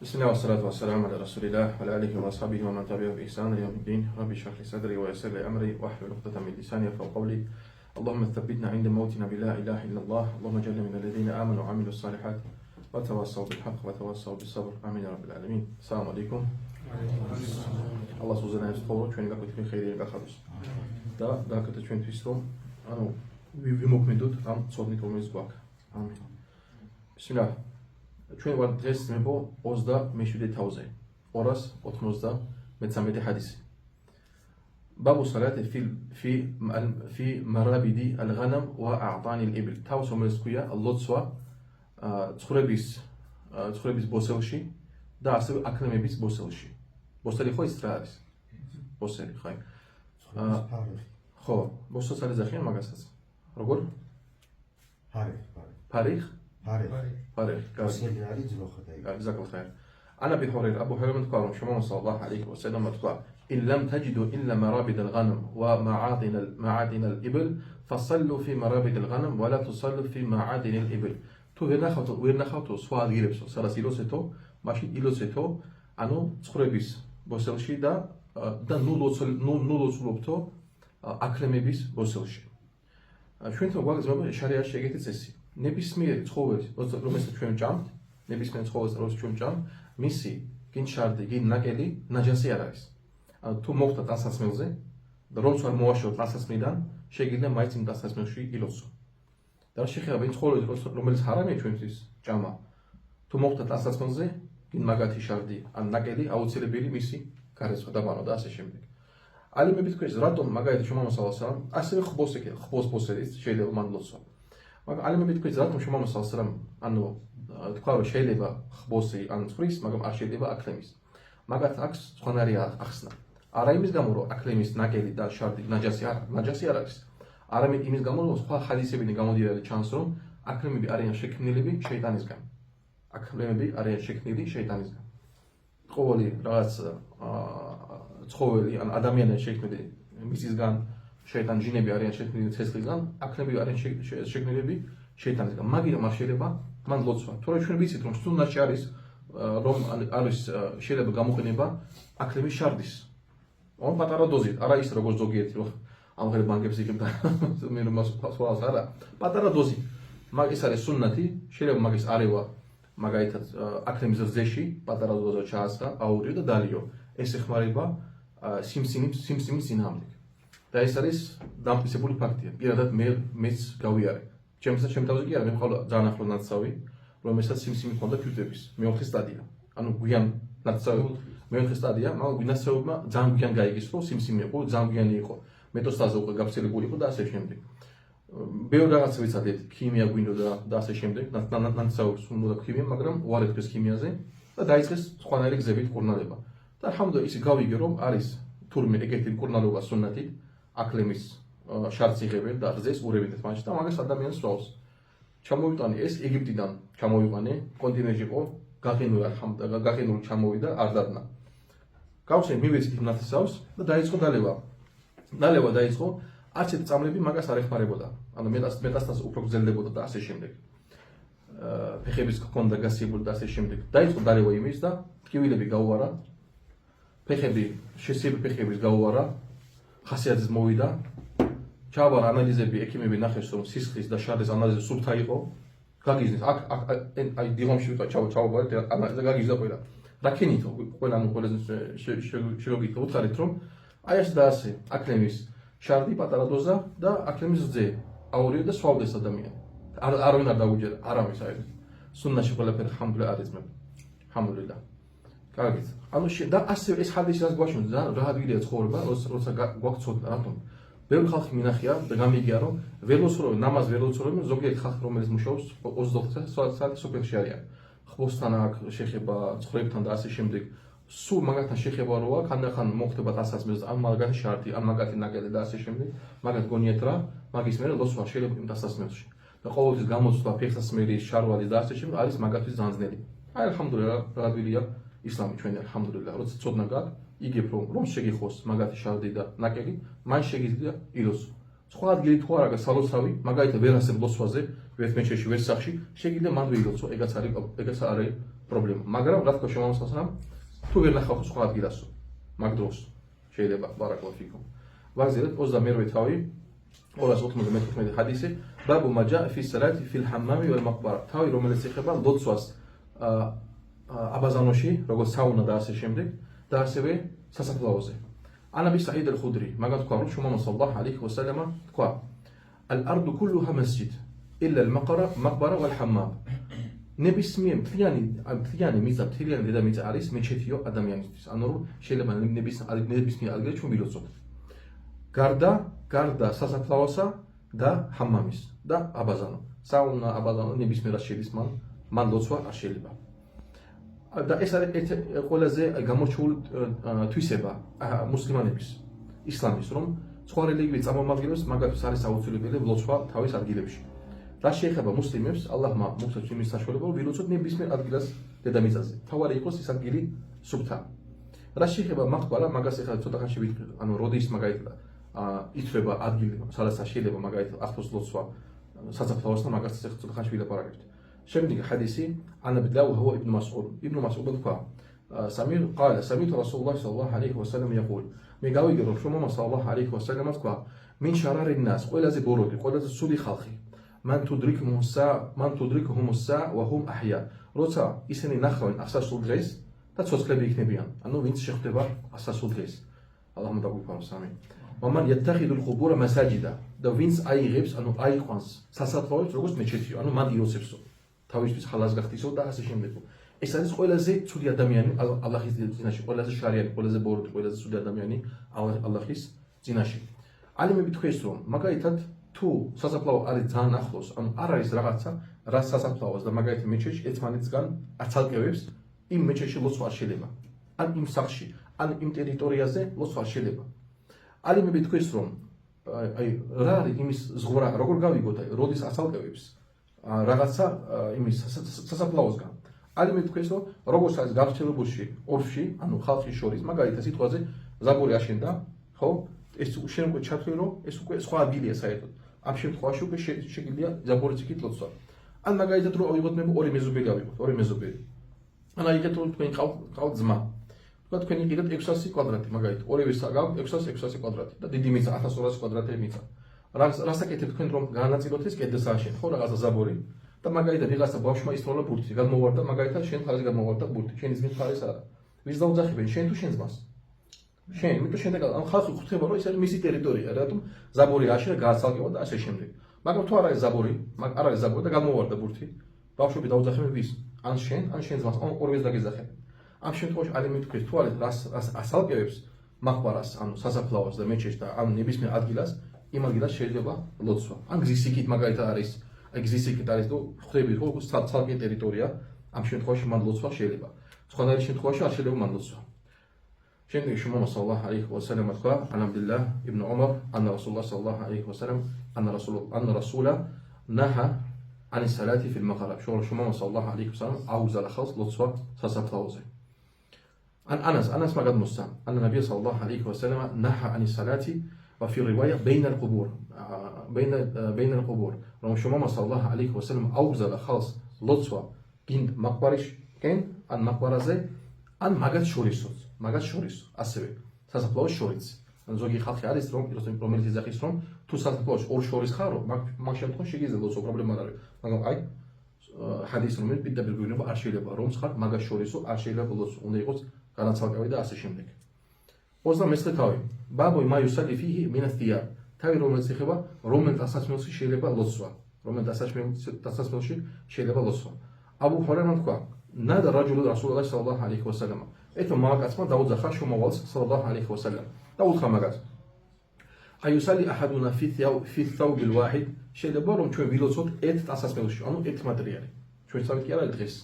بسم الله والصلاة والسلام على رسول الله وعلى آله وأصحابه ومن تبعه بإحسان إلى يوم الدين. ربي اشرح لي صدري ويسر لي أمري واحلل عقدة من لساني يفقهوا قولي. اللهم ثبتنا عند موتنا بلا إله إلا الله. اللهم اجعلنا من الذين آمنوا وعملوا الصالحات وتواصوا بالحق وتواصوا بالصبر. آمين يا رب العالمين. السلام عليكم. الله سبحانه وتعالى ჩვენი გაკვეთილი ხეირია გახადოს. და დააკეთე ჩვენთვის რომ ანუ ვიმოქმედოთ ამ ცოდნით რომელიც გვაქვს. ამინ. ბისმილაჰ. ჩვენ ვარ დღეს მებო 27-ზე 293 حديث. باب الصلاة في مرابد الغنم وأعطان الإبل. تاوس ومسكويا اللطسوا تخربيس بوسلشي და ასევე აკლემების ბოსელში. ბოსელი ხო ის რა არის? ბოსელი ხაი. ხო, ბოსელს არის ახიან მაგასაც. როგორ? ფარიხ. ბოსელი არის ძროხა და جزاكم خير. أنا أبي هريرة أبو هريرة متقارن شمال صلى الله عليه وسلم متقارن إن لم تجدوا إلا مرابد الغنم ومعادن الإبل فصلوا في مرابد الغنم ولا تصلوا في معادن الإبل. تو ვერნახავთო სხვა ადგილებსო, სადაც ილოცეთო, მაშინ ილოცეთო, ანუ ცხრების ბოსელში და ნულოცულობთო აკლემების ბოსელში. ჩვენთან გვაგზავნა შარიაში ეგეთი წესი. ნებისმიერი ცხოველი, რომელსაც ჩვენ ვჭამთ, ნებისმიერი ცხოველს რომელსაც ჩვენ ვჭამთ, მისი გინ შარდი, გინ ნაკელი ნაჯასი არ არის. ანუ თუ მოხდა ტანსაცმელზე და რომც არ მოაშორ ტანსაცმლიდან, შეგიძლია მაინც იმ ტანსაცმელში ილოცო. და შეხება იმ ცხოველს რომელიც ჰარამია ჩვენთვის ჭამა. თუ მოხდა ტანსაცმელზე, გინ მაგათი შარდი ან ნაკელი აუცილებელი მისი გარესვა დაბანო და ასე შემდეგ. ალიმები თქვენს რატომ მაგალითად შემომასალასამ ასევე ხბოს ბოსელის შეიძლება მან ლოცვა. მაგრამ ალიმები თქვენს რატომ შემომასალასამ ანუ თქვა რომ შეიძლება ხბოსი ან ცხვრის, მაგრამ არ შეიძლება აკლემის. მაგათ აქვს სხვანაირი ახსნა. არა იმის გამო რომ აკლემის ნაკელი და შარდი ნაჯასი არ არის. არამედ იმის გამო რომ სხვა ხადისებიდან გამოდიოდა ჩანს რომ აკლემები არიან შექმნილები შეიტანისგან. აკლემები არიან შექმნილი შეიტანისგან. ყოველი რაღაც ცხოველი ან ადამიანი შექმნილი მისისგან, შეიტან ჯინები არიან შექმნილი ცეცხლისგან, აკლემები არიან შექმნილები შეიტანისგან. მაგრამ არ შეიძლება მან ლოცვა. თორე ჩვენ ვიცით რომ სუნნაში არის რომ არის შეიძლება გამოყენება აკლემის შარდის. ან პატარა დოზით, არა ის როგორც ზოგიერთი რომ ამღერ ბანკებს იღებდა მე რომ სხვას არა პატარა დოზი მაგის არის სუნნათი შეიძლება მაგის არევა მაგალითად აკლემის რძეში პატარა დოზა ჩაასხა აურიო და დალიო ეს ეხმარება სიმსიმის წინააღმდეგ და ეს არის დამტკიცებული ფაქტია პირადად მეც გავიარე ჩემ თავზე კი არა მე მყავდა ძალიან ახლო ნაცავი რომელსაც სიმსიმი ჰქონდა ფიუტების მეოთხე სტადია ანუ გვიან ნაცავი მეოთხე სტადია მაგრამ გვინაცავებმა ძალიან გვიან გაიგეს რომ სიმსიმი იყო ძალიან გვიანი იყო მეტოსტაზა უკვე გავრცელებული იყო და ასე შემდეგ. ბევრ რაღაცა ვიცადეთ, ქიმია გვინდოდა და ასე შემდეგ, ნაცაობს უნდა ქიმია, მაგრამ უარი თქვეს ქიმიაზე და დაიწყეს სხვანაირი გზებით მკურნალება. და alhamdulillah ისე გავიგე რომ არის თურმე ეგეთი მკურნალობა სუნნათით, აკლემის შარდს იღებენ და რძეს ურევინეთ მაშინ და მაგას ადამიანს სვავს. ჩამოვიტანე ეს ეგვიპტიდან ჩამოვიყანე, კონტინენტში იყო, გაყინული ჩამოვიდა არ დადნა. გავხსენ მივეცით ნათესავს და დაიწყო დალევა დაიწყო, არც ერთი წამლები მაგას არ ეხმარებოდა. ანუ მეტასთან უფრო გრძელდებოდა და ასე შემდეგ. ფეხების ჰქონდა გასიებული და ასე შემდეგ. დაიწყო დალევა იმის და ტკივილები გაუვარა. შესიები ფეხების გაუვარა. ხასიათის მოვიდა. ჩააბარა ანალიზები, ექიმები ნახეს რომ სისხლის და შარდის ანალიზი სუფთა იყო. გაგიზნეს აი დიღომში ვიტყვა ჩავაბარეთ ანალიზა გაგიზნა ყველა. რა ქენითო ყველა შეგოგითხრა უთხარით რომ აი ეს და ასე აკლემის შარდი პატარა დოზა და აკლემის რძე აურიო და სვავდეს ადამიანი. არავინ არ დაუჯერა, არავის აერეს. სუნნაში ყველაფერი alhamdulillah არის მე. alhamdulillah. კარგით. ანუ და ასე ეს ხადის რაც გვაშენ რა ადგილია ცხოვრება, როცა გვაქვს ცოდნა რატომ? ბევრი ხალხი მინახია და გამიგია რომ ნამაზ ველოცურობენ ზოგიერთი ხალხი რომელიც მუშაობს 24 საათი სოფელში არიან. ხბოსთან აქ შეხება, ცხრებთან და ასე შემდეგ. სულ მაგათთან შეხება როა, ხანდახან მოხდება ტანსაცმელზე, ან მაგათი შარდი, ან მაგათი ნაკელი და ასე შემდეგ. მაგათ გონიათ რა, მაგის მერე ლოცვა შეიძლება იმ ტანსაცმელში. და ყოველთვის გამოცვლა, ფეხსაცმელი, შარვალი და ასე შემდეგ არის მაგათთვის განზნელი. აი alhamdulillah, რადვილია ისლამი ჩვენი alhamdulillah, როცა ცოდნა გაქვს, იგებ რომ შეგიხოს მაგათი შარდი და ნაკელი, მან შეგიძლია ილოცო. სხვა ადგილი თუ არა გასალოცავი, მაგალითად ვერასემ ლოცვაზე ვერც მეჩეთში, ვერც სახლში, შეგიძლია მან ვიილოცო, ეგაც არის პრობლემა. მაგრამ რა თქმა უნდა, შემამოსხალსამ თუ ვერ ნახავთ სხვა ადგილასო, მაგ დროს შეიძლება ბარაკალლაჰუ ფიკუმ. ვაგზავნეთ 22 თავი 291 ჰადისი, ბაბუ მა ჯაა ფი სალათი ფილ ჰამამი ვალ მაკბარა. თავი რომელიც ეხება ლოცვას აბაზანოში, როგორც საუნა და ასე შემდეგ და ასევე სასაფლაოზე. ანა ბი საიდ ალ-ხუდრი, მაგათ თქვა რომ შუმამა სალლალლაჰუ ალეიჰი ვასალამა თქვა ალ-არდუ კულუჰა მასჯიდ ილლა ალ-მაკბარა ვალ ჰამამ. ნებისმიერ მთლიანი მიწა, მთლიანი დედამიწა არის მეჩეთიო ადამიანისთვის. ანუ რომ შეიძლება ნებისმიერ ადგილას ჩვენ ვილოცოთ. გარდა სასაფლაოსა და ჰამამის და აბაზანო. საუნა, აბაზანო ნებისმიერად შედის მან ლოცვა არ შეიძლება. და ეს არის ყველაზე გამორჩეული თვისება მუსლიმანების, ისლამის, რომ სხვა რელიგიების წარმომადგენლებს მაგათთვის არის აუცილებელი ლოცვა თავის ადგილებში. რა შეეხება მუსლიმებს, ალლაჰმა მოგცეთ იმის საშუალება, რომ ვილოცოთ ნებისმიერ ადგილას დედამიწაზე. თავარი იყოს ის ადგილი სუფთა. რა შეეხება მაკბარა, მაგას ახლა ცოტა ხანში ვიტყვი, ანუ როდის მაგალითად ითვლება ადგილი, სადაც შეიძლება მაგალითად ახლოს ლოცვა სასაფლაოსთან, მაგას ახლა ცოტა ხანში ვილაპარაკებთ. შემდეგი ჰადისი ანა ბიდლაუ ჰუა იბნ მას'უდ. იბნ მას'უდ თქვა სამიტ რასულულლაჰი სალლალლაჰუ ალეიჰი ვასალამ იყულ. მე გავიგე რომ შუმამა სალლალლაჰუ ალეიჰი ვასალამ თქვა მინ შარარი ნას, ყველაზე ბოროტი, ყველაზე სული ხალხი. მან თუდრიქჰუმ სა ვა ჰუმ აჰია. როცა ისინი ნახავენ ასასულ დღეს და ცოცხლები იქნებიან. ანუ ვინც შეხვდება ასასულ დღეს. ალლაჰმა დაგვიფაროს, ამინ. ومن يتخذ القبور مساجدا. და ვინც აიღებს, ანუ აიყვანს სასაფლაოებს როგორც მეჩეთიო, ანუ მან იოცებსო. თავისთვის ხალას გახდისო და ასე შემდეგ. ეს არის ყველაზე ცუდი ადამიანი ალლაჰის წინაშე, ყველაზე შარიანი, ყველაზე ბოროტი, ყველაზე ცუდი ადამიანი ალლაჰის წინაშე. ალიმები თქვენს რომ მაგალითად თუ სასაფლაო არის ძალიან ახლოს, ანუ არ არის რაღაცა, რა სასაფლაოს და მაგალითად მეჩეთში ერთმანეთსგან აცალკევებს, იმ მეჩეთში ლოცვა არ შეიძლება. ან იმ სახლში, ან იმ ტერიტორიაზე ლოცვა არ შეიძლება. ალიმები თქვენს რომ აი რა არის იმის ზღვრა, როგორ გავიგოთ, აი როდის აცალკევებს რაღაცა იმის სასაფლაოსგან. ალიმები თქვენს რომ როგორც არის გავრცელებულში ორში, ანუ ხალხის შორის, მაგალითად სიტყვაზე ზაბური აშენდა, ხო? ეს შენ უკვე ჩათვლი რომ ეს უკვე სხვა ადგილია საერთოდ. ამ შემთხვევაში უკვე შეგიძლია ზაბურის იქით ლოცვა. ან მაგალითად რომ ავიღოთ მე ორი მეზობელი ავიღოთ, ორი მეზობელი. ან აიგეთ რომ თქვენ ყავთ ძმა. თქვა თქვენ იყიდეთ 600 კვადრატი, მაგალითად, ორივე გაქვთ 600 კვადრატი და დიდი მიწა 1200 კვადრატი მიწა. რას აკეთებთ თქვენ რომ განაწილოთ ეს კედელს აშენ, ხო, რაღაცა ზაბური და მაგალითად ვიღაცა ბავშვმა ისროლა ბურთი, გადმოვარდა მაგალითად შენ ხარზე გადმოვარდა ბურთი, შენი ძმის ხარეს არა. ვის დაუძახებენ, შენ თუ შენ ძმას? შენ, იმიტომ შენ და ამ ხალხი ხვდება რომ ეს არის მისი ტერიტორია, რატომ ზაბური აშენა გააცალკევა და ასე შემდეგ. მაგრამ თუ არ არის ზაბური, არ არის ზაბური და გადმოვარდა ბურთი, ბავშვები დაუძახებენ ვის? ან შენ ძმას, ან ორივეს დაგეძახებენ. ამ შემთხვევაში ალიმები თქვენ თუ არის რას ასალკევებს მაკბარას, ანუ სასაფლაოს და მეჩეთს და ამ ნებისმიერ ადგილას, იმ ადგილას შეიძლება ლოცვა. ან გზის იქით მაგალითად არის, აი გზის იქით არის და ხვდებით რომ ცალკე ტერიტორია, ამ შემთხვევაში მან ლოცვა შეიძლება. სხვადასხვა შემთხვევაში არ შეიძლება მან ლოცვა. შემდეგი შუმამა სალლალლაჰუ ალეიჰი ვასალამ თქვა, ანაბდილლაჰ იბნ უმარ, ანა რასულულლაჰ სალლალლაჰუ ალეიჰი ვასალამ, ანა რასულა ნაჰა ანი სალათი ფილ მაღარაბ. შუმამა სალლალლაჰუ ალეიჰი ვასალამ აუგზავნა ხალხს ლოცვა სასაფლაოზე. أنس ما قد مصام أن النبي صلى الله عليه وسلم نهى عن الصلاة وفي رواية بين القبور بين القبور. رغم شمامة صلى الله عليه وسلم أوزل خالص لطفة كين مقبرش كين أن مقبرة زي أن ماجد شوريس أسبب سأسبلوش شوريس. أن زوجي خالق عارس روميل تزاخيس روم تو سأسبلوش أور شوريس خارو ما شمتون شيء جزء لطفة problem ما نعرف. مقام أي حديث روميل بيدا بالبينو بأرشيله برومس خار ماجد شوريسو أرشيله بلوس ونيقص განაცალკევი და ასე შემდეგ. 23 თავი. ბაბოი მაიუსალი ფიჰი მინ ათია. თავი რომელიც ეხება რომელ დასასმელში შეიძლება ლოცვა. რომელ დასასმელში შეიძლება ლოცვა. აბუ ჰურაირა თქვა: ნადა რაჯულუ რასულულლაჰი სალლალლაჰუ ალეიჰი ვასალამ. ეთო მაგაცმა დაუძახა შუმავალს სალლალლაჰუ ალეიჰი ვასალამ. და უთხრა მაგას: აიუსალი აჰადუნა ფი თაუბილ ვაჰიდ. შეიძლება რომ ჩვენ ვილოცოთ ერთ დასასმელში, ანუ ერთ მატერიალი. ჩვენ წავით კი არა დღეს.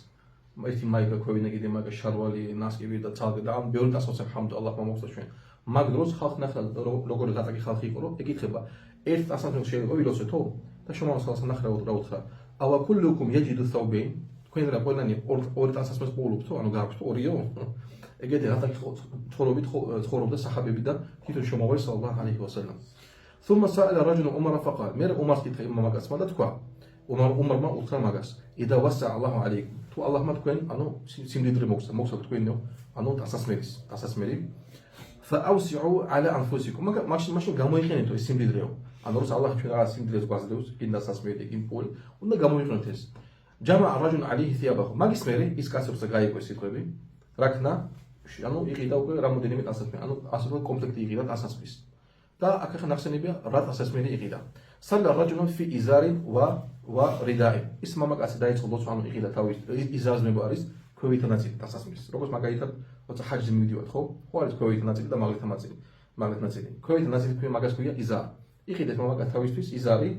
ერთი მაიგა ქვევინა კიდე მაგა შარვალი ნასკივი და ცალკე და ამ ბევრი დასოცებ ჰამდალლაჰმა მოგწა ჩვენ. მაგ დროს ხალხ ნახა როგორი გატაკი ხალხი იყო რომ ეკითხება ერთ დასასმელს შეიძლება ვილოცეთო? და შუმავალს ნახა რა უთხრა: ავა კულლუკუმ იჯიდუ თაუბეინ. თქვენ რა ყველანი ორი დასასმელს პოულობთო? ანუ გაქვთ ორიო? ეგეთი გატაკი ცხოვრობდა საჰაბები და თვითონ შუმავალი სალლალლაჰუ ალეიჰი ვასალამ. ثم سأل رجل عمر فقال: მერე უმარს კითხა იმ მამაკაცმა და თქვა: უმარმა უთხრა მაგას იდა ვასა ალლაჰუ ალეიკუმ თუ ალლაჰმა თქვენ ანუ სიმდიდრე მოგცა თქვენო ანუ დასასმელი ფააუსიუ ალა ანფუსიკუმ მაშინ გამოიყენეთ ეს სიმდიდრეო ანუ როცა ალლაჰ ჩვენ რაღაც სიმდიდრეს გვაძლევს გინ დასასმელი გინ პული უნდა გამოიყენოთ ეს ჯამა რაჯულ ალიჰი თიაბახო მაგის მერე ის კაცებს გაიყვეს სიტყვები რაქნა ანუ იყიდა უკვე რამოდენიმე დასასმელი ანუ ასე რომ კომპლექტი იყიდა დასასმის და აქ ახლა ნახსენებია რა დასასმელი იყიდა სალა რაჯულun fi izarin wa rida'in ის მამაკაცი დაიწყო ლოცვა ანუ იყიდა თავის იზარზმება არის ქვევით ნაწილი დასასმის როგორც მაგალითად როცა ჰაჯზე მივიდივართ ხო არის ქვევით ნაწილი და მაგალითად ნაწილი ქვევით ნაწილი ქვია მაგას ქვია იზარ იყიდეთ მამაკაცი თავისთვის იზარი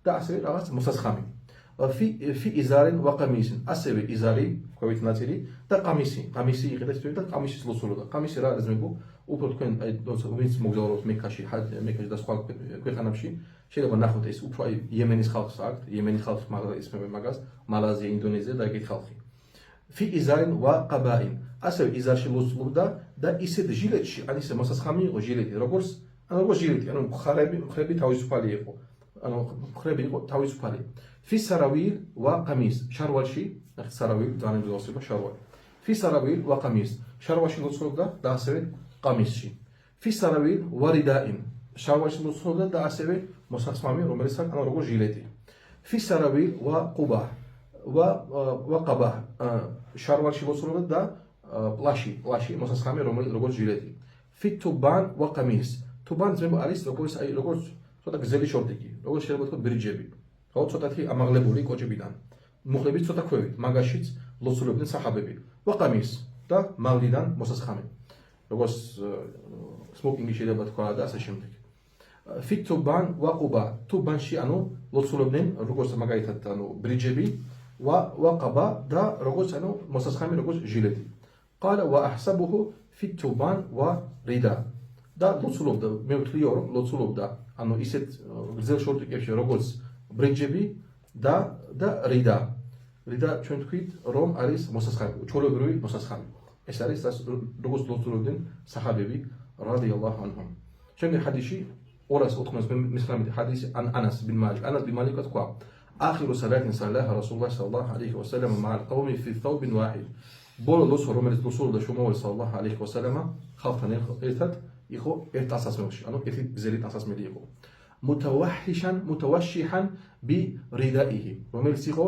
და ასევე რაღაც მოსასხამი fi izarin wa qamisin ასევე იზარი ქვევით ნაწილი და ყამისი იყიდეთ თქვენ და ყამისის ლოცულობა ყამისი რა აზმებო უფრო თქვენ აი ვინც მოგზაურობთ მექაში და სხვა ქვეყანებში შეიძლება ნახოთ ეს უფრო აი იემენის ხალხს აქვს იემენის ხალხს ისმებენ მაგას მალაზია ინდონეზია და ეგეთი ხალხი fi izarin wa qabain ასევე იზარში ლოცულობდა და ისეთ ჟილეტში ან ისე მოსასხამი იყო ჟილეტი როგორც ჟილეტი ანუ მხრები თავისუფალი იყო ანუ მხრები იყო თავისუფალი fi sarawil wa qamis შარვალში ნახეთ sarawil ძალიან ძვირადღირება შარვალი fi sarawil wa qamis შარვალში ლოცულობდა და ასევე ყამისში fi sarawil wa rida'in შარვალში ლოცულობდა და ასევე მოსასხამი რომელიც აქვს ანუ როგორც ჟილეტი fi sarawil wa qubah wa qabah შარვალში ლოცულობდა და პლაში მოსასხამი როგორც ჟილეტი fi tuban wa qamis tuban ძმება არის როგორც ცოტა გზელი შორტიკი როგორც შეიძლება თქვა ბრიჯები ხო ცოტათი ამაღლებული კოჭებიდან მუხლების ცოტა ქვევით მაგაშიც ლოცულებდნენ საჰაბები wa qamis და მაღლიდან მოსასხამი როგორც სმოკინგი შეიძლება თქვა და ასე შემდეგ fi tuban wa quba tubanში ანუ ლოცულებდნენ როგორც მაგალითად ანუ ბრიჯები wa qaba და როგორც ანუ მოსასხამი როგორც ჟილეტი qala wa ahsabuhu fi tuban wa rida და ლოცულობდა მე ვთვლიო რომ ლოცულობდა ანუ ისეთ გრძელ შორტიკებში როგორც ბრიჯები და რიდა ჩვენ თქვით რომ არის მოსასხამი ჩვეულებრივი მოსასხამი ეს არის როგორც ლოცულობდნენ საჰაბები რადიალლაჰუ ანჰუმ შემდეგ ჰადისში 299 ჰადისი ანას ბინ მალიკ თქვა آخر صلاة صلاها رسول الله صلى الله عليه وسلم مع القوم في ثوب واحد بولو لوسو რომელიც ლოცულობდა შუმაվել صلى الله عليه وسلم ხალხთან ერთად იყო ერთ ასასმელში ანუ ერთი გზელი ასასმელი იყო متوشحا بردائه რომელიც იყო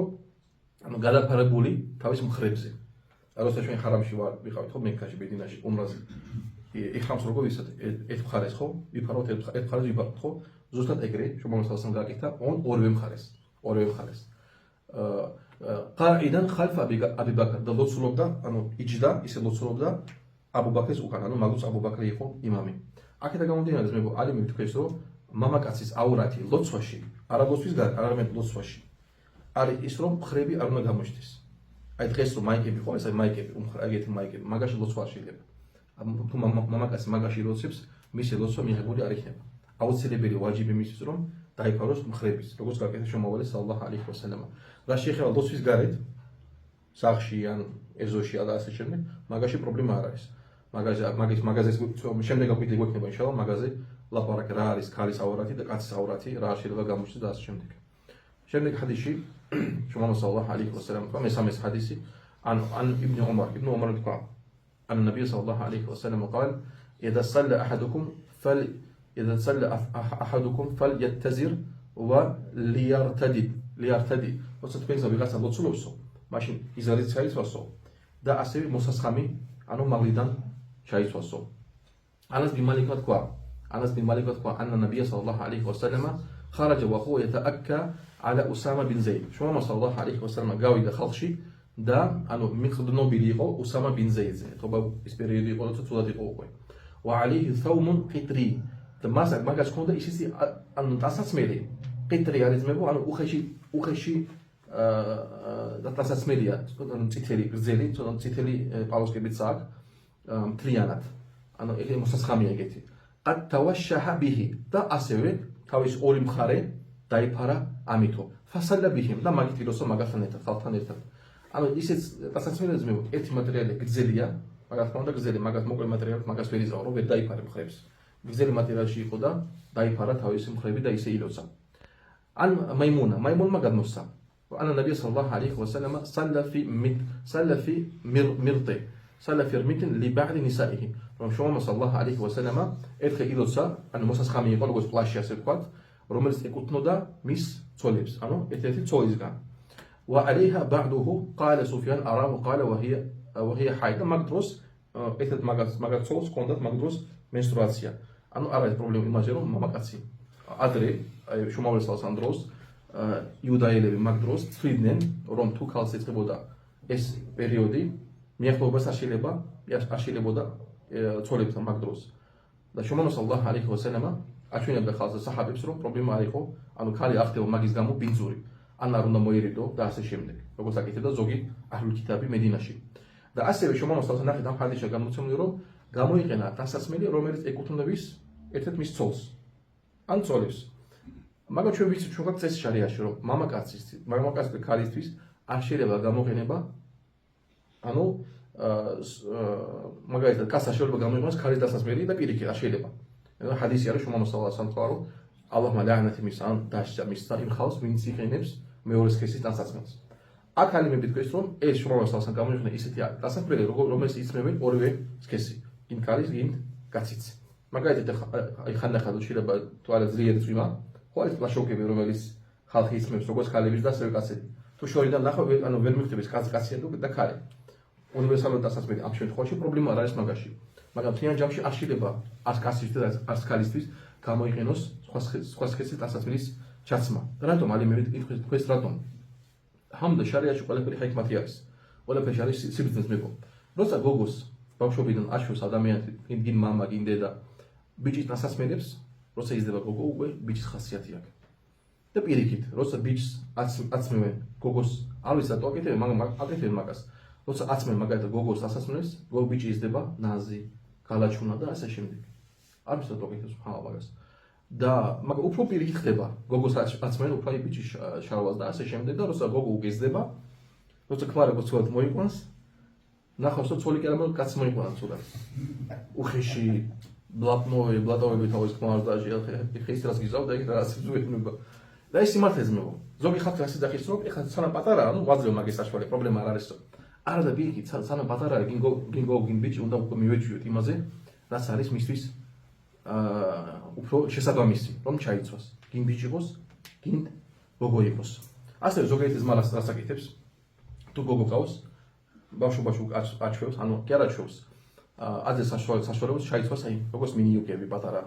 ანუ გადაფარებული თავის მხრებზე როცა ჩვენ ხარამში ვიყავით ხო მექაში ბედინაში უმრაზე იხამს როგორ ისეთ ერთ მხარეს ხო ვიფარავთ ერთ მხარეს ვიფარავთ ხო ზუსტად ეგრე შუმაველსთან გააკეთა ორივე მხარეს قاعدا خلف ابي بكر და ლოცულობდა ანუ იჯდა ისე ლოცულობდა აბუ ბაქრის უკან ანუ მაგუც აბუ ბაქრი იყო იმამი აქედან გამომდინარე მე ალიმი თქვენს რომ მამაკაცის აურათი ლოცვაში არაგოსთვის არამედ ლოცვაში არის ის რომ მხრები არ უნდა გამოჩნდეს აი დღეს რომ მაიკები ხო ეს მაიკები ეგეთი მაიკები მაგაში ლოცვა შეიძლება თუ მამაკაცი მაგაში ლოცებს მისი ლოცვა მიღებული არ იქნება აუცილებელი ვაჯიბი მისთვის რომ დაიფაროს მხრების როგორც გაკეთდა შუმაველი სალლაჰუ ალიჰი ვასალამ რა შეეხება ლოცვის გარეთ სახში ან ეზოში და ასე შემდეგ მაგაში პრობლემა არ არის მაგაზე შემდეგ აკვიტი გვექნება ინშალლა მაგაზე ლაპარაკი რა არის ქალის აურათი და კაცის აურათი რა შეიძლება გამოჩნდეს და ასე შემდეგ ჰადისში შუმაველი სალლაჰუ ალიჰი ვასალამ თქვა მესამე ჰადისი ან იბნ ომარ თქვა ან ნაბი სალლაჰუ ალიჰი ვასალამ قال إذا صلى أحدكم فليتزر وليرتدي როცა თქვენსა ვიღაცა ლოცულობსო მაშინ იზარით ჩაიცვასო და ასევე მოსასხამი ანუ მაღლიდან ჩაიცვასო ანას ბინ მალიკ თქვა ანა ნაბია სალლაჰუ ალიჰი ვასალამ ხარაჯა ვა ჰუვა يتأكى على أسامة بن زيد შუმა სალლაჰუ ალიჰი ვასალამ გავიდა ხალხში და ანუ მიყრდნობილი იყო უსამა ბინ ზეიდზე თობა ის პერიოდი იყო როცა ცუდად იყო უკვე وعليه ثوم قطري და მაგას ქონდა ისეთი ანუ დასაცმელი ყიტრი არის ძმებო ანუ უხეში დასაცმელია წითელი გრძელი წითელი პალოსკებიც აქვს მთლიანად ანუ ეგრე მოსასხამია ეგეთი قد توشح به და ასევე თავის ორი მხარე დაიფარა ამითო فصلى بهم და მაგით იროსო მაგასთან ერთად ხალხთან ერთად ანუ ისეთ დასაცმელი ძმებო ერთი მატერიალი გრძელია მაგას ქონდა გრძელი მაგას მოკლე მატერიალი მაგას ვერ იზავრო ვერ დაიფარე მხრებს გრძელი მატერიალში იყო და დაიფარა თავისი მხრები და ისე ილოცა. ან მაიმუნმა გადმოსცა. أن النبي صلى الله عليه وسلم صلى في مرضه صلى في رميت لبعض نسائه რომ შუა სალლაჰ ალეიჰი ვასალამა ერთხელ ილოცა ანუ მოსასხამი იყო როგორც პლაში ასე ვთქვათ რომელიც ეკუთვნოდა მის ცოლებს ანუ ერთ-ერთი ცოლისგან وعليها بعضه قال سفيان أراه قال وهي حائض მაგ დროს ერთ მაგ ცოლს ჰქონდათ მაგ დროს menstruacja ანუ არ არის პრობლემა იმაზე რომ მამაკაცი ადრე შუმავრესალს ამ დროს იუდაელები მაგ დროს თვლიდნენ რომ თუ ქალს ეწყებოდა ეს პერიოდი მიახლოებას აშილებოდა ცოლებთან მაგ დროს და შუმავრ სალლაჰ ალეიჰი ვასალამა აჩვენებდა ხალხს და საჰაბებს რომ პრობლემა არ იყო ანუ ქალი ახდება მაგის გამო ბინძური ან არ უნდა მოერიდო და ასე შემდეგ როგორც აკეთებდა ზოგი აჰლულ კიტაბი მედინაში და ასევე შუმავრ სალლაჰ ნახეთ ამ ჰადისში გამოცემული რომ გამოიყენა დასასმელი რომელიც ეკუთვნოდა ერთ-ერთ მის ცოლს ან ცოლებს მაგრამ ჩვენ ვიცით ჩვენ გვაქვს წესი შარიაში რომ მამაკაცის და ქალისთვის არ შეიძლება გამოყენება ანუ მაგალითად კაცს შეიძლება გამოიყენოს ქალის დასასმელი და პირიქით არ შეიძლება და ჰადისი არის შუმავრ სალლაჰ რომ ალლაჰმა ლაანათი მის ან დასჯა მის იმ ხალხს ვინც იყენებს მეორე სქესის დასასმელს აქ ალიმები თქვენ რომ ეს შუმავრ სალლაჰს გამოიყენა ისეთი დასასმელი რომელიც იწმევენ ორივე სქესი იმ ქალის იმ კაციც მაგალითად ხანდახან შეიძლება თუ არა ძლიერი წვიმა ხო ეს პლაშოკები რომელიც ხალხი იწმევს როგორც ქალების და ასევე კაცები თუ შორიდან ნახავ ანუ ვერ მივხვდები კაცი და ქალი უნივერსალური დასასმელი ამ შემთხვევაში პრობლემა არ არის მაგაში მაგრამ თიან ჯამში არ შეიძლება არც კაცისთვის და არც ქალისთვის გამოიყენოს სხვა სქესის დასასმელის ჩაცმა და რატომ ალიმები თქვენს რატომ ჰამდა შარიაში ყველაფერი ჰიკმათი არის ყველაფერი არის სიბრძნეს მეგო როცა გოგოს ბავშვობიდან აშვებს ადამიანს გინ მამა გინ დედა ბიჭის დასასმელებს როცა იზრდება გოგო უკვე ბიჭის ხასიათი აქვს და პირიქით როცა ბიჭს აცმევენ გოგოს არ ვიცი რატო აკეთებენ მაგრამ აკეთებენ მაგას როცა აცმევენ მაგალითად გოგოს დასასმელს გოგო ბიჭი იზრდება ნაზი გალაჩუნა და ასე შემდეგ არ ვიცი რატო აკეთებს ხალხ მაგას და მაგრამ უფრო პირიქით ხდება გოგოს აცმევენ უფრო ბიჭის შარვალს და ასე შემდეგ და როცა გოგო უკვე იზრდება როცა ქმარი გოცვად მოიყვანს ნახავს რომ ცოლი კი არა მაგრამ კაცი მოიყვანა ცუდად უხეში ბლატოვები თავის ქმარს და ხეს რას გიზავ და რა სიძუენება და ეს სიმართლეზე მეგო ზოგი ხალხი ასე დახის რომ ეხლა სანამ პატარა ანუ ვაძლევ მაგის საშუალება პრობლემა არ არის არა და პირიქით სანამ პატარა არის გინ ბიჭი უნდა უკვე მივეჩვიოთ იმაზე რაც არის მისთვის უფრო შესაბამისი რომ ჩაიცვას გინ ბიჭი იყოს გინ გოგო იყოს ასევე ზოგიერთი ზმნა რას აკეთებს თუ გოგო ყავს ბავშვობაში აჩვევს ანუ კი არა აჩვევს აძე საშუალებას ჩაიცვას აი როგორც მინიუკები პატარა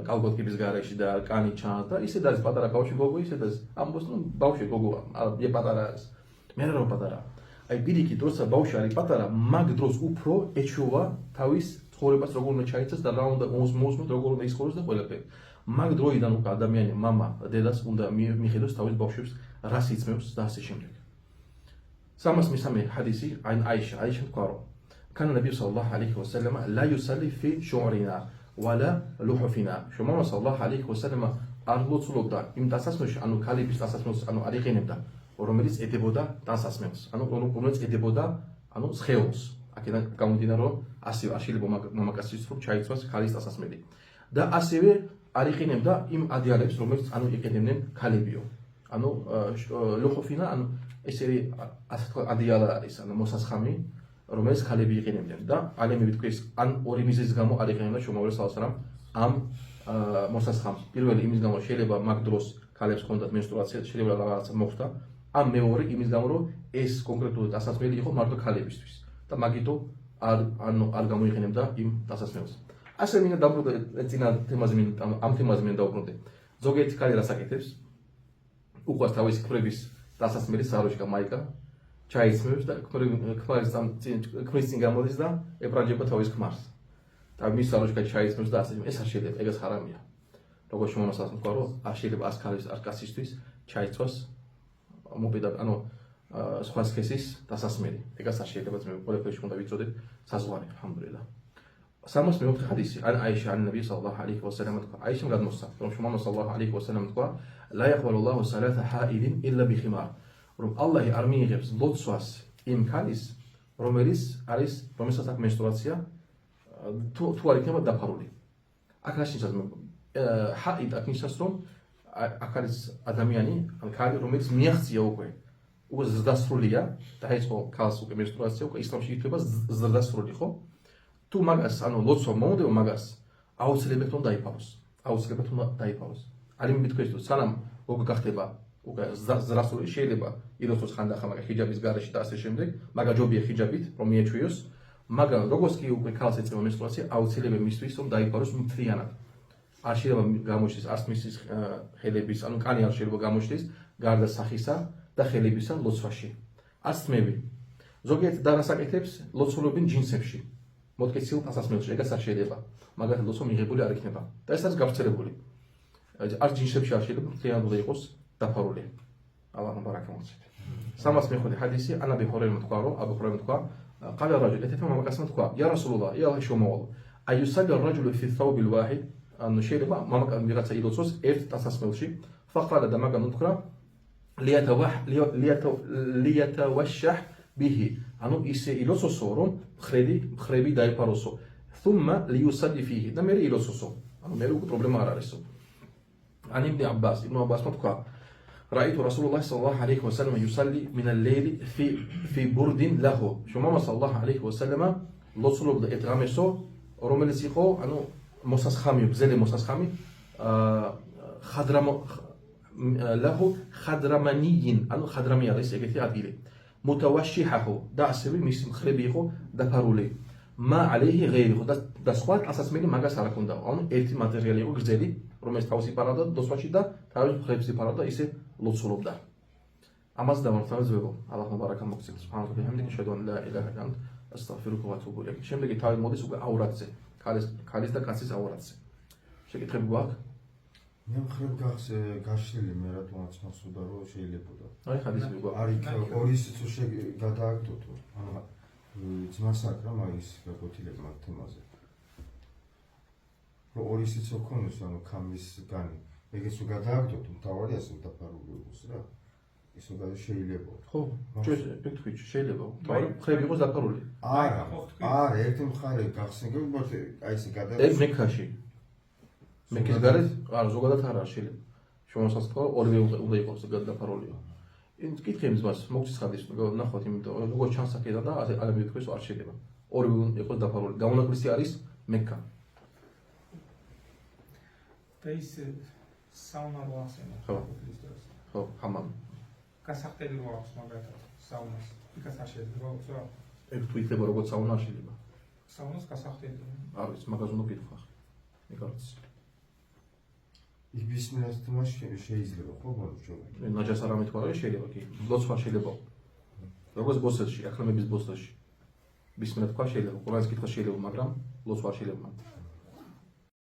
კალბოტკების გარეშე და კანი ჩანს და ისე და პატარა ბავშვი გოგო ისე და ამბობს რომ ბავშვი გოგოა მე პატარა არის მე რა პატარა აი პირიქით როცა ბავშვი არის პატარა მაგ დროს უფრო ეჩვევა თავის ცხოვრებას როგორ უნდა ჩაიცოს და რა უნდა მოსმოს როგორ უნდა ისხოს და ყველაფერი მაგ დროიდან უკვე ადამიანი მამა დედას უნდა მიხედოს თავის ბავშვებს რას იწმევს და ასე შემდეგ 303 حديثي عن عائشة تقول كان النبي صلى الله عليه وسلم لا يصلي في شعرنا ولا لحفنا شما صلى الله عليه وسلم أرلو صلودا إم تاسمش أنو كالي بيش تاسمش أنو أريخي نبدا ورمليس إتبودا تاسمش أنو رمليس إتبودا أنو سخيوس أكيد كمودينا رو أسيو أشيل بوما كاسيسرو شايتواس كالي تاسمشي دا أسيو أريخي نبدا إم أديالبس رمليس أنو يكدمن كالي بيو أنو لحفنا أنو ესერი ასე თქვა ადიალა არის ანუ მოსასხამი რომელიც ქალები იყენებდნენ და ალემები თქვის ან ორი მიზეზის გამო არ იყენებდა შუმავრ სალლაჰ ამ მოსასხამს პირველი იმის გამო შეიძლება მაგ დროს ქალებს ჰქონდათ menstruacja შეიძლება რაღაცა მოხდა ან მეორე იმის გამო რომ ეს კონკრეტულად დასასმელი იყო მარტო ქალებისთვის და მაგითო არ გამოიყენებდა იმ დასასმელს ასე მინდა დავბრუნდე წინა თემაზე ამ თემაზე მინდა დავბრუნდე ზოგიერთი ქალი რას აკეთებს უყვარს თავისი ქმრების დასასმელი საროშკა მაიკა ჩაიცმევს და ქმრის წინ გამოდის და ებრანჯება თავის ქმარს და მის საროშკა ჩაიცმევს და ასე ეს არ შეიძლება ეგას ხარამია როგორც შემოსას თქვა რომ არ შეიძლება ას ქალის არ კაცისთვის ჩაიცვას მოპედა ანუ სხვა სქესის დასასმელი ეგას არ შეიძლება მე ყველაფერში უნდა ვიცოდეთ საზღვარი ალჰამდულილლა 304 حديثي عن عائشة عن النبي صلى الله عليه وسلم عائشة قد مصطفى رسول صلى الله عليه وسلم قال لا يقبل الله صلاة حائض إلا بخمار رب الله أرمي غبس لطسواس إمكانيس روميريس أريس روميسات menstruacja تو أريكنا دافارولي أكناش نشاز حائض أكناش نشاز روم أكاريس أدمياني أكاري روميريس ميختي أوكي უკვე ზრდასრულია, დაიწყო ქალს უკვე menstruacja, უკვე ისლამში ითვლება ზრდასრული, ხო? თუ მაგას, ანუ ლოცვა მომდეო მაგას აუცილებლად უნდა დაიფაროს. აუცილებლად უნდა დაიფაროს. არ იმითქვეს თუ სანამ უკვე გახდება უკვე ზრდასრული შეიძლება იროცოს ხანდახან მაგა ჰიჯაბის გარეშე და ასე შემდეგ, მაგა ჯობია ჰიჯაბით, რომ მიეჩვიოს, მაგრამ როგორც კი უკვე ქალს ეწევა menstruacja, აუცილებლად მისთვის რომ დაიფაროს მთლიანად. არ შეიძლება გამოჩნდეს არც მისის ხელების, ანუ კანი არ შეიძლება გამოჩნდეს გარდა სახისა და ხელებისა ლოცვაში. არც თმები. ზოგიერთ დარასაკეთებს ლოცულობენ ჯინსებში. მოტკიცილ დასასმელში, ეგაც არ შეიძლება. მაგათი ლოცვა მიღებული არ იქნება. და ეს არის გავრცელებული. არ ჯინსებში არ შეიძლება მთლიანად უნდა იყოს დაფარული. ალაჰ ბარაკა მოსწეთ. 305 ჰადისი ანაბი ჰურეირა თქვა, რომ აბუ ჰურეირა თქვა, ყალა რაჯულ ეთეთმა მამაკაცმა თქვა, ია რასულულlah, ია ალაჰის შრომავალო. აიუსალli الرجل في الثوب الواحد ანუ შეიძლება მამაკაცი ვიღაცა ილოცოს ერთ დასასმელში, ფაყალა და მაგამ უთხრა ლიატავაშაჰ ბიჰი, ანუ ისე ილოცოსო, რომ მხრები დაიფაროსო. თუმმა ლიუსალli ფიჰი და მე ილოცოსო. ანუ მე უკვე პრობლემა არ არისო. ან იბნ აბასმა თქვა, რაიტუ რასულულlah სალლალლაჰუ ალეიჰი ვასალამ იუსალli მინ ალ-ლეილი ფი ბურდინ ლაჰუ. შუმა სალლალლაჰუ ალეიჰი ვასალამ ლოცულობდა ერთ ღამესო, რომელიც იყო, ანუ მოსასხამი, გზელი მოსასხამი, ლაჰუ ხადრამანიინ, ანუ ხადრამი არის ეგეთი ადგილი. მუტავაშიჰაჰუ და ასევე მისი მხრები იყო დაფარული. მა ალეიჰი ღეირიჰუ და სხვა ტანსაცმელი მაგას არ ჰქონდა. ანუ ერთი მატერიალი იყო გზელი, რომელიც თავს იფარავდა დოსვაში და თავის მხრებს იფარავდა, ისე ლოცულობდა. ამას დამარცხებელო, ალაჰ მუბარაკა მოგცეთ. სუბჰანალლაჰ ბიჰამდიჰი, აშჰადუ ან ლა ილაჰა ილლა ანტ, ასტაღფირუკა ვა ატუბუ ილაიქ. შემდეგი თავი მოდის უკვე აურატზე. ქალის და კაცის აურატზე. შეკითხები გვაქვს? მე მხრებ გაშლილი მე რატომაც მასუდა რომ შეიძლებოდა. აი ხადისი გვაქვს. არის ორი სიცო გადააგდოთ. ანუ ძმას აკრა მაგის გაკვეთილება მაგ თემაზე. რომ ორი სიცო ქონოს, ანუ ქამის განი. ეგეც თუ გადააგდოთ, მთავარი ასე დაფარული იყოს რა. ისო შეიძლება. ხო, ჩვენ ვთქვით, შეიძლება. თავი მხრები იყოს დაფარული. არა, ერთი მხარე გახსენებთ, აი ესე გადააგდოთ. ეგ მექაში. მექის გარეთ, არა, ზოგადად არ არის შეიძლება. შემოსას თქვა, ორივე უნდა იყოს გადაფარულია. კითხე იმის მას, მოგცის ხადის, ნახოთ, იმიტომ რომ როგორც ჩანს აქედან და ალები თქვენს არ შეიძლება. ორივე უნდა იყოს დაფარული. გამონაკლისი არის მექა. და ის საუნა რო ახსენე. ხო, ჰამამი. გასახდელი რო აქვს მაგათაც საუნას. იქაც არ შეიძლება უცხო. ეგ თუ იქნება როგორც საუნა არ შეიძლება. საუნას გასახდელი. არ ვიცი, მაგას უნდა გითხრა. მეგარც. იბისმილას თმას შეიძლება ხო ბოლოს? ნაჯას არ ამეთქვა, შეიძლება კი. ლოცვა შეიძლება. როგორც ბოსელში, ახლა მების ბოსელში. ბისმილlah თქვა შეიძლება, ყველას კითხვა შეიძლება, მაგრამ ლოცვა არ შეიძლება.